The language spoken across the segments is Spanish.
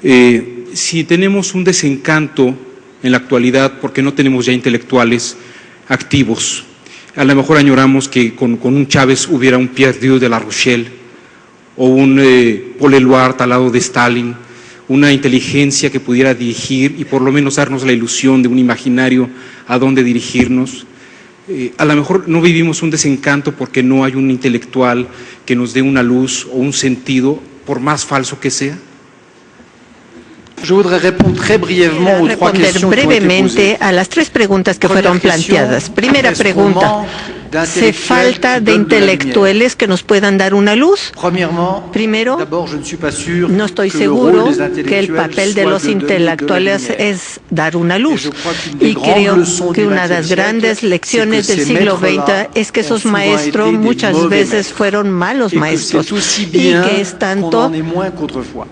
Si tenemos un desencanto en la actualidad porque no tenemos ya intelectuales activos, a lo mejor añoramos que con un Chávez hubiera un Pierre Dieu de La Rochelle o un Paul Eluard al lado de Stalin, una inteligencia que pudiera dirigir y por lo menos darnos la ilusión de un imaginario a dónde dirigirnos. A lo mejor no vivimos un desencanto porque no hay un intelectual que nos dé una luz o un sentido, por más falso que sea. Je voudrais répondre très brièvement aux trois questions qui ont été brevemente a las tres preguntas que fueron planteadas. Primera pregunta, ¿se falta de intelectuales que nos puedan dar una luz? Primero, no estoy seguro que el papel de los intelectuales es dar una luz. Y creo que una de las grandes lecciones del siglo XX es que esos maestros muchas veces fueron malos maestros y que es tanto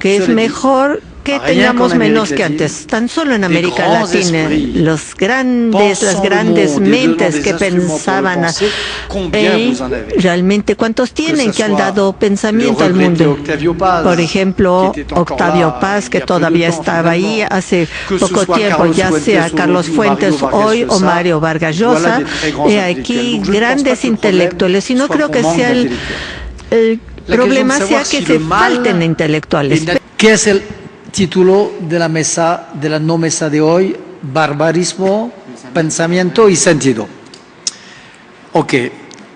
que es mejor que tengamos menos que antes. Tan solo en América Latina, las grandes mentes que pensaban realmente cuántos tienen que han dado pensamiento al mundo. Por ejemplo, Octavio Paz, que todavía estaba ahí hace poco tiempo, ya sea Carlos Fuentes hoy o Mario Vargas Llosa, aquí grandes intelectuales, y no creo que sea el problema sea que se falten intelectuales. ¿Qué es el título de la mesa, de la no mesa de hoy? Barbarismo, pensamiento y sentido. Ok,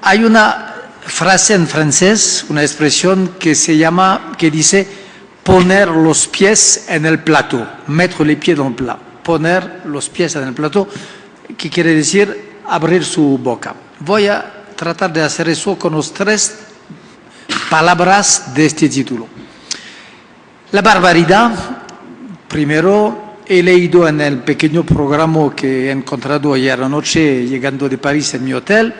hay una frase en francés, una expresión que dice poner los pies en el plato, mettre les pieds dans le plat, poner los pies en el plato, que quiere decir abrir su boca. Voy a tratar de hacer eso con las tres palabras de este título. La barbaridad, primero, he leído en el pequeño programa que he encontrado ayer anoche llegando de París en mi hotel,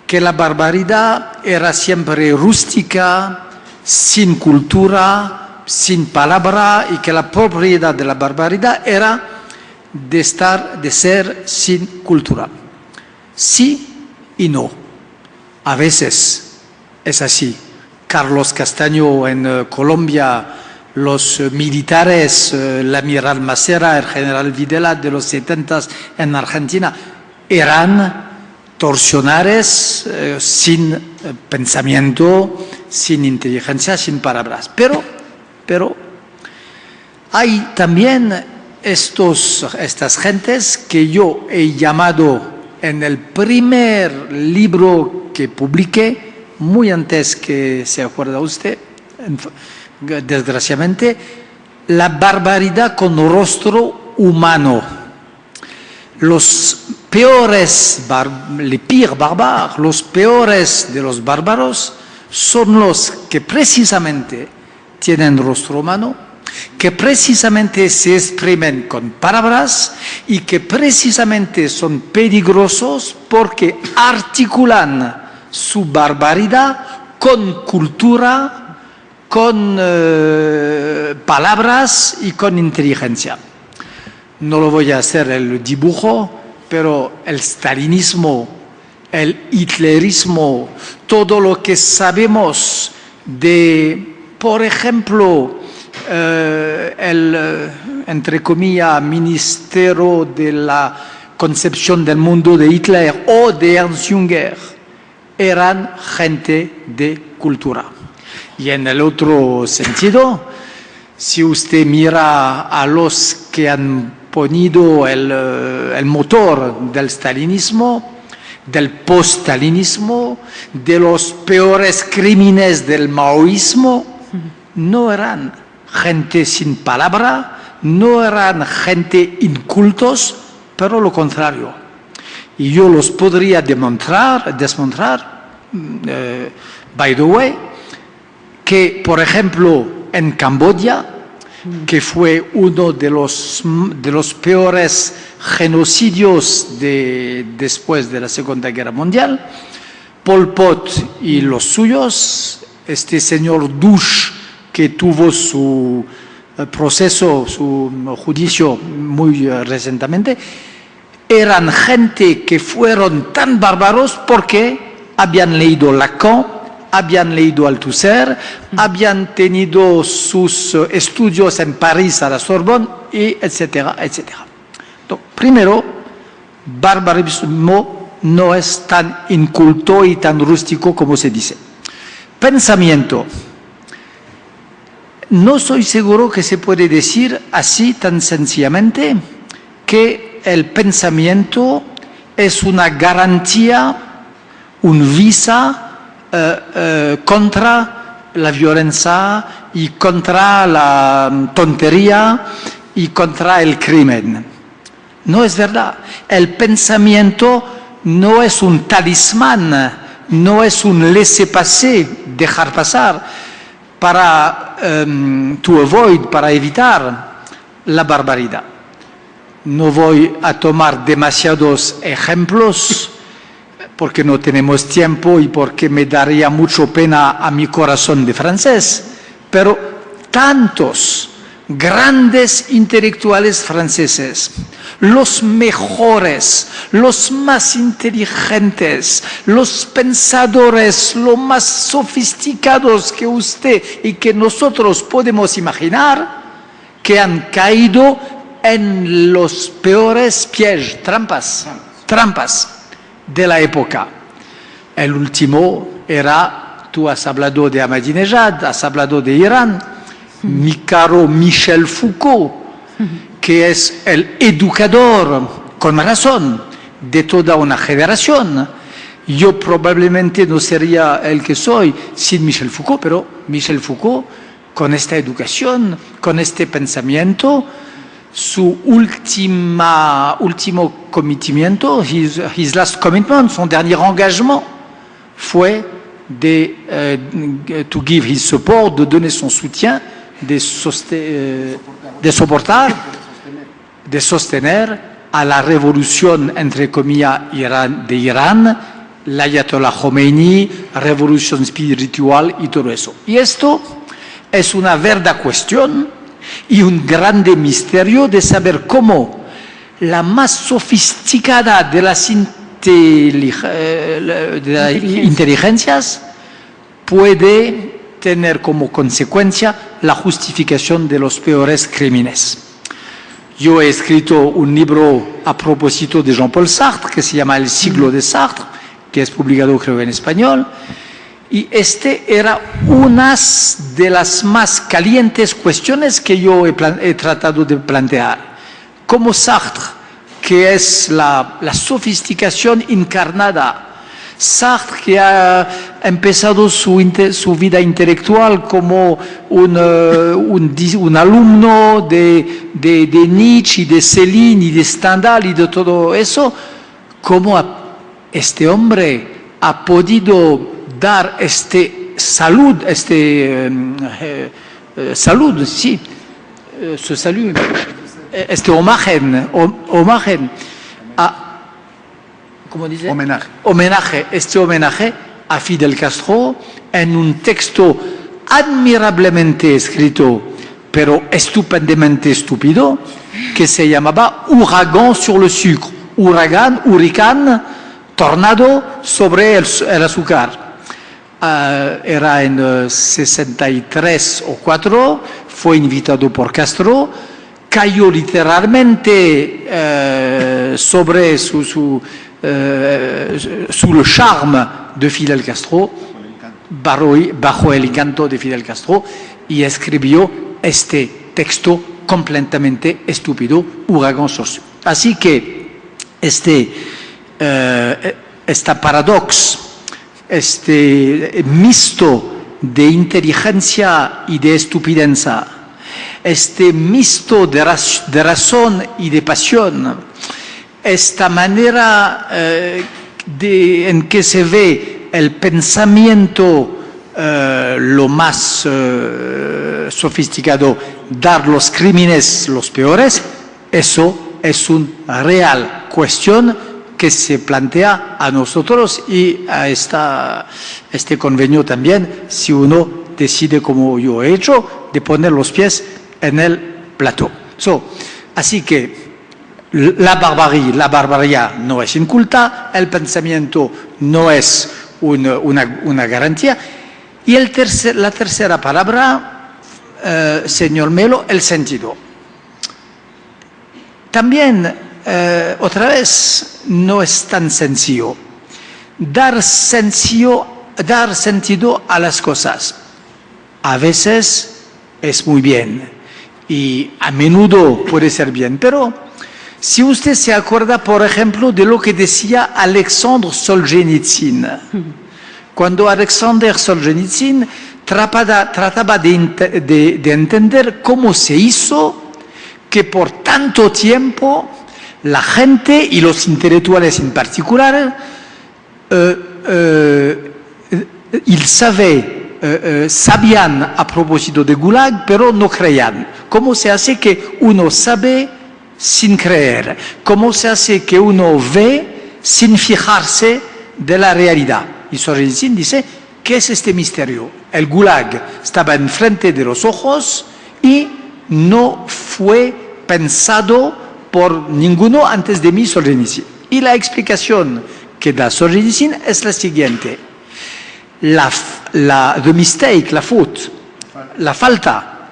que la barbaridad era siempre rústica, sin cultura, sin palabra, y que la propiedad de la barbaridad era de ser sin cultura. Sí y no. A veces es así. Carlos Castaño en Colombia, los militares, el amiral Macera, el general Videla de los 70 en Argentina, eran torsionarios sin pensamiento, sin inteligencia, sin palabras. Pero hay también estas gentes que yo he llamado en el primer libro que publiqué, muy antes que se acuerda usted, desgraciadamente, la barbaridad con rostro humano. Los peores, les pires barbares, los peores de los bárbaros son los que precisamente tienen rostro humano, que precisamente se exprimen con palabras y que precisamente son peligrosos porque articulan su barbaridad con cultura, con palabras y con inteligencia. No lo voy a hacer el dibujo, pero el stalinismo, el hitlerismo, todo lo que sabemos de, por ejemplo, el, entre comillas, ministerio de la concepción del mundo de Hitler o de Ernst Jünger, eran gente de cultura. Y en el otro sentido, si usted mira a los que han ponido el motor del stalinismo, del post-stalinismo, de los peores crímenes del maoísmo, no eran gente sin palabra, no eran gente incultos, pero lo contrario. Y yo los podría desmontar, by the way, que, por ejemplo, en Camboya, que fue uno de los peores genocidios después de la Segunda Guerra Mundial, Pol Pot y los suyos, este señor Dush, que tuvo su proceso, su juicio muy recientemente, eran gente que fueron tan bárbaros porque habían leído Lacan, habían leído Althusser, habían tenido sus estudios en París a la Sorbonne, y etcétera, etcétera. Entonces, primero, barbarismo no es tan inculto y tan rústico como se dice. Pensamiento. No soy seguro que se puede decir así tan sencillamente que el pensamiento es una garantía, un visa contra la violencia y contra la tontería y contra el crimen. No es verdad. El pensamiento no es un talismán, no es un laissez-passer, dejar pasar, para para evitar la barbaridad. No voy a tomar demasiados ejemplos porque no tenemos tiempo y porque me daría mucho pena a mi corazón de francés, pero tantos grandes intelectuales franceses, los mejores, los más inteligentes, los pensadores, los más sofisticados que usted y que nosotros podemos imaginar, que han caído en los peores pièges, trampas de la época. El último era, tú has hablado de Ahmadinejad, has hablado de Irán, mi caro Michel Foucault, que es el educador, con razón, de toda una generación. Yo probablemente no sería el que soy sin Michel Foucault, pero Michel Foucault, con esta educación, con este pensamiento, su último commitimiento, his last commitment, son dernier engagement, fue de to give his support, de donner son soutien, de sostener a la revolución, entre comillas, de Irán, l'Ayatollah Khomeini, revolución espiritual y todo eso. Y esto es una verdad cuestión y un grande misterio de saber cómo la más sofisticada de las inteligencias puede tener como consecuencia la justificación de los peores crímenes. Yo he escrito un libro a propósito de Jean-Paul Sartre que se llama El siglo de Sartre, que es publicado creo en español, y este era una de las más calientes cuestiones que yo he tratado de plantear. Como Sartre, que es la sofisticación encarnada, Sartre, que ha empezado su vida intelectual como un alumno de Nietzsche, y de Céline, y de Stendhal, y de todo eso, cómo este hombre ha podido dar salud, homenaje a Fidel Castro en un texto admirablemente escrito, pero estupendamente estúpido, que se llamaba Ouragan sur le sucre, huracán, tornado sobre el azúcar. Era en 63 o 4, fue invitado por Castro, cayó literalmente sobre sous le charme de Fidel Castro, bajo el encanto de Fidel Castro, y escribió este texto completamente estúpido, Ouragan sur le sucre. Así que esta paradoja, este mixto de inteligencia y de estupidez, este mixto de razón y de pasión, esta manera en que se ve el pensamiento lo más sofisticado, dar los crímenes los peores, eso es una real cuestión que se plantea a nosotros y a este convenio también, si uno decide, como yo he hecho, de poner los pies en el plató. Así que la barbarie no es inculta, el pensamiento no es una garantía, Y la tercera palabra, señor Melo, el sentido. También, otra vez, no es tan sencillo. Dar sentido a las cosas. A veces es muy bien y a menudo puede ser bien, pero si usted se acuerda, por ejemplo, de lo que decía Alexandre Solzhenitsyn, cuando Alexander Solzhenitsyn trataba de entender cómo se hizo que por tanto tiempo la gente y los intelectuales en particular sabían a propósito de Gulag, pero no creían. ¿Cómo se hace que uno sabe sin creer? ¿Cómo se hace que uno ve sin fijarse de la realidad? Y Solzhenitsyn dice, ¿qué es este misterio? El Gulag estaba enfrente de los ojos y no fue pensado por ninguno antes de mí, Solzhenitsyn. Y la explicación que da Solzhenitsyn es la siguiente. The mistake, la falta,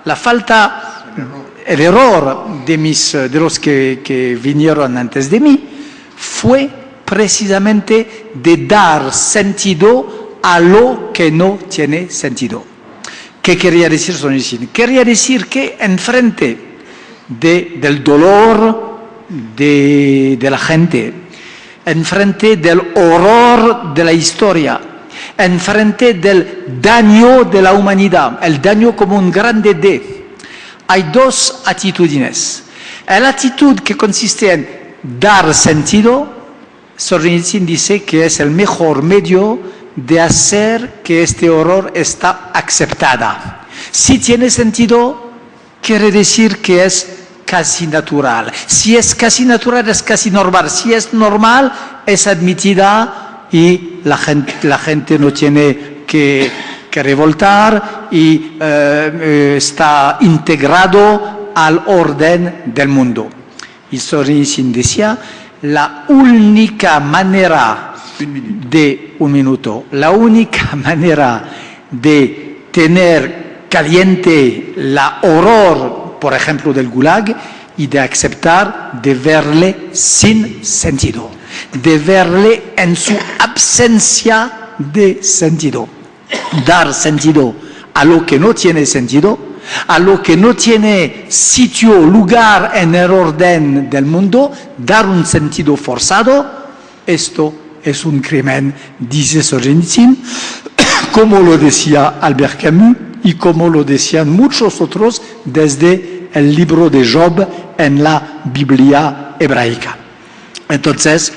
el error de los que vinieron antes de mí fue precisamente de dar sentido a lo que no tiene sentido. ¿Qué quería decir Solzhenitsyn? Quería decir que enfrente del dolor de la gente, enfrente del horror de la historia, enfrente del daño de la humanidad, el daño como un grande D, hay dos actitudes. La actitud que consiste en dar sentido, Solzhenitsyn dice que es el mejor medio de hacer que este horror está aceptada. Si tiene sentido, quiere decir que es casi natural. Si es casi natural, es casi normal. Si es normal, es admitida y la gente no tiene que revoltar y está integrado al orden del mundo. Y Solzhenitsyn decía, la única manera la única manera de tener caliente la horror, por ejemplo, del Gulag, y de aceptar de verle sin sentido, de verle en su ausencia de sentido. Dar sentido a lo que no tiene sentido, a lo que no tiene sitio, lugar en el orden del mundo, dar un sentido forzado, esto es un crimen, dice Solzhenitsyn, como lo decía Albert Camus y como lo decían muchos otros desde el libro de Job en la Biblia hebraica. Entonces,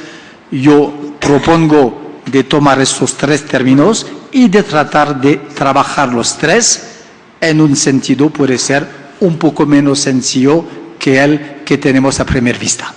yo propongo de tomar estos tres términos y de tratar de trabajar los tres en un sentido, puede ser un poco menos sencillo que el que tenemos a primera vista.